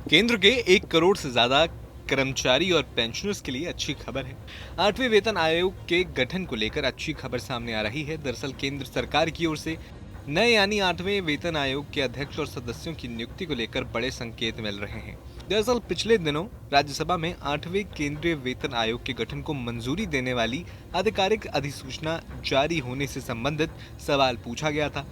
केंद्र के 1 करोड़ से ज्यादा कर्मचारी और पेंशनर्स के लिए अच्छी खबर है। 8वें वेतन आयोग के गठन को लेकर अच्छी खबर सामने आ रही है। दरअसल केंद्र सरकार की ओर से नए यानी 8वें वेतन आयोग के अध्यक्ष और सदस्यों की नियुक्ति को लेकर बड़े संकेत मिल रहे हैं। दरअसल पिछले दिनों राज्यसभा में 8वें केंद्रीय वेतन आयोग के गठन को मंजूरी देने वाली आधिकारिक अधिसूचना जारी होने से संबंधित सवाल पूछा गया था।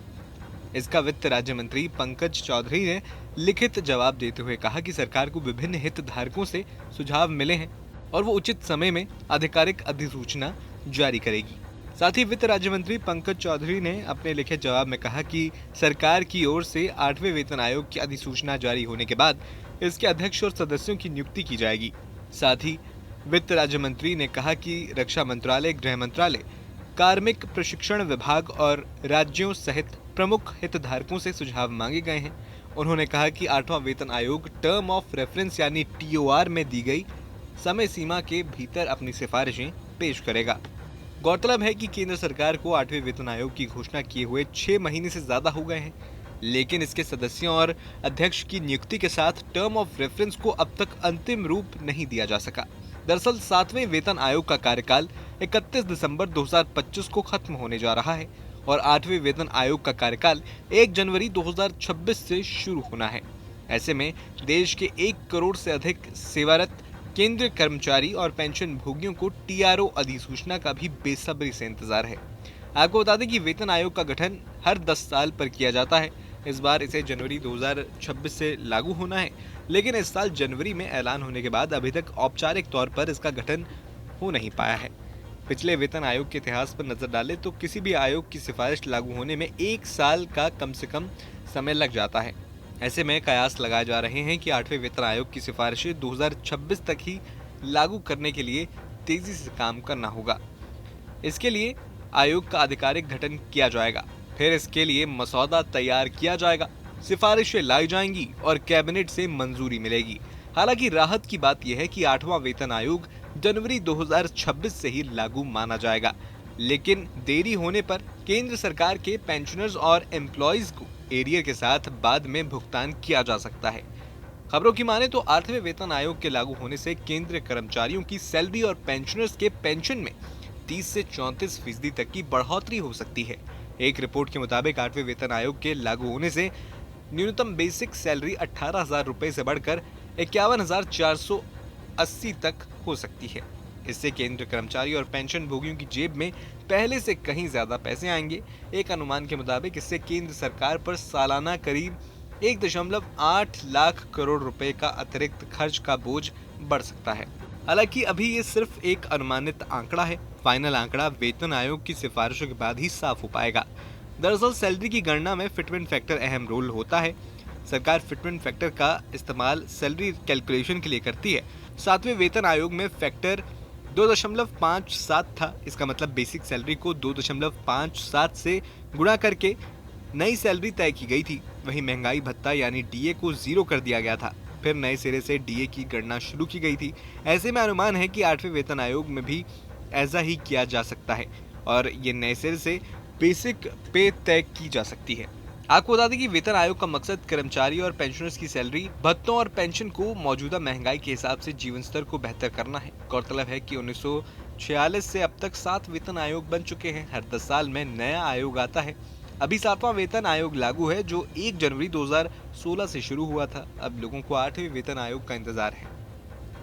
इसका वित्त राज्य मंत्री पंकज चौधरी ने लिखित जवाब देते हुए कहा कि सरकार को विभिन्न हितधारकों से सुझाव मिले हैं और वो उचित समय में आधिकारिक अधिसूचना जारी करेगी। साथ ही वित्त राज्य मंत्री पंकज चौधरी ने अपने लिखित जवाब में कहा कि सरकार की ओर से 8वें वेतन आयोग की अधिसूचना जारी होने के बाद इसके अध्यक्ष और सदस्यों की नियुक्ति की जाएगी। साथ ही वित्त राज्य मंत्री ने कहा कि रक्षा मंत्रालय, गृह मंत्रालय, कार्मिक प्रशिक्षण विभाग और राज्यों सहित प्रमुख हितधारकों से सुझाव मांगे गए हैं। उन्होंने कहा कि 8वां वेतन आयोग टर्म ऑफ रेफरेंस यानी टीओआर में दी गई समय सीमा के भीतर अपनी सिफारिशें पेश करेगा। गौरतलब है कि केंद्र सरकार को 8वें वेतन आयोग की घोषणा किए हुए 6 महीने से ज्यादा हो गए हैं, लेकिन इसके सदस्यों और अध्यक्ष की नियुक्ति के साथ टर्म ऑफ रेफरेंस को अब तक अंतिम रूप नहीं दिया जा सका। दरअसल 7वें वेतन आयोग का कार्यकाल 31 दिसंबर 2025 को खत्म होने जा रहा है और 8वें वेतन आयोग का कार्यकाल 1 जनवरी 2026 से शुरू होना है। ऐसे में देश के 1 करोड़ से अधिक सेवारत केंद्रीय कर्मचारी और पेंशन भोगियों को टीआरओ अधिसूचना का भी बेसब्री से इंतजार है। आपको बता दें कि वेतन आयोग का गठन हर 10 साल पर किया जाता है। इस बार इसे जनवरी 2026 से लागू होना है, लेकिन इस साल जनवरी में ऐलान होने के बाद अभी तक औपचारिक तौर पर इसका गठन हो नहीं पाया है। पिछले वेतन आयोग के इतिहास पर नजर डालें तो किसी भी आयोग की सिफारिश लागू होने में 1 साल का कम से कम समय लग जाता है। ऐसे में कयास लगाए जा रहे हैं कि 8वें वेतन आयोग की सिफारिशें 2026 तक ही लागू करने के लिए तेजी से काम करना होगा। इसके लिए आयोग का आधिकारिक गठन किया जाएगा, फिर इसके लिए मसौदा तैयार किया जाएगा, सिफारिशें लाई जाएंगी और कैबिनेट से मंजूरी मिलेगी। हालांकि राहत की बात यह है कि 8वां वेतन आयोग जनवरी 2026 से ही लागू माना जाएगा, लेकिन देरी होने पर केंद्र सरकार के पेंशनर्स और एम्प्लॉइज को एरियर के साथ बाद में भुगतान किया जा सकता है। खबरों की माने तो 8वें वेतन आयोग के लागू होने से केंद्रीय कर्मचारियों की सैलरी और पेंशनर्स के पेंशन में 30 से 34% तक की बढ़ोतरी हो सकती है। एक रिपोर्ट के मुताबिक 8वें वेतन आयोग के लागू होने से न्यूनतम बेसिक सैलरी 18,000 रुपए से बढ़कर 51,480 तक हो सकती है। इससे केंद्र कर्मचारी और पेंशन भोगियों की जेब में पहले से कहीं ज्यादा पैसे आएंगे। एक अनुमान के मुताबिक इससे केंद्र सरकार पर सालाना करीब 1.8 लाख करोड़ रुपए का अतिरिक्त खर्च का बोझ बढ़ सकता है। हालांकि अभी ये सिर्फ एक अनुमानित आंकड़ा है। फाइनल आंकड़ा वेतन आयोग की सिफारिशों के बाद ही साफ हो पाएगा। दरअसल सैलरी की गणना में फिटमेंट फैक्टर अहम रोल होता है। सरकार फिटमेंट फैक्टर का इस्तेमाल सैलरी कैलकुलेशन के लिए करती है। 7वें वेतन आयोग में फैक्टर 2.57 था। इसका मतलब बेसिक सैलरी को 2.57 से गुणा करके नई सैलरी तय की गई थी। वहीं महंगाई भत्ता यानी डीए को 0 कर दिया गया था। फिर नए सिरे से डीए की गणना शुरू की गई थी। ऐसे में अनुमान है कि 8वें वेतन आयोग में भी ऐसा ही किया जा सकता है और ये नए सिरे से बेसिक पे तय की जा सकती है। आपको बता दें कि वेतन आयोग का मकसद कर्मचारी और पेंशनर्स की सैलरी, भत्तों और पेंशन को मौजूदा महंगाई के हिसाब से जीवन स्तर को बेहतर करना है। गौरतलब है कि 1946 से अब तक 7 वेतन आयोग बन चुके हैं। हर 10 साल में नया आयोग आता है। अभी 7वां वेतन आयोग लागू है जो 1 जनवरी 2016 से शुरू हुआ था। अब लोगों को 8वें वेतन आयोग का इंतजार है।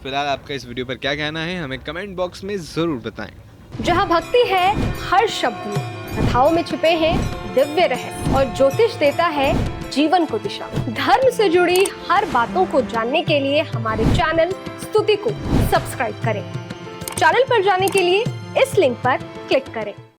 फिलहाल आपका इस वीडियो पर क्या कहना है, हमें कमेंट बॉक्स में जरूर बताएं। जहाँ भक्ति है हर शब्द में, कथाओं में छुपे हैं दिव्य रहस्य और ज्योतिष देता है जीवन को दिशा। धर्म से जुड़ी हर बातों को जानने के लिए हमारे चैनल स्तुति को सब्सक्राइब करें। चैनल पर जाने के लिए इस लिंक पर क्लिक करें।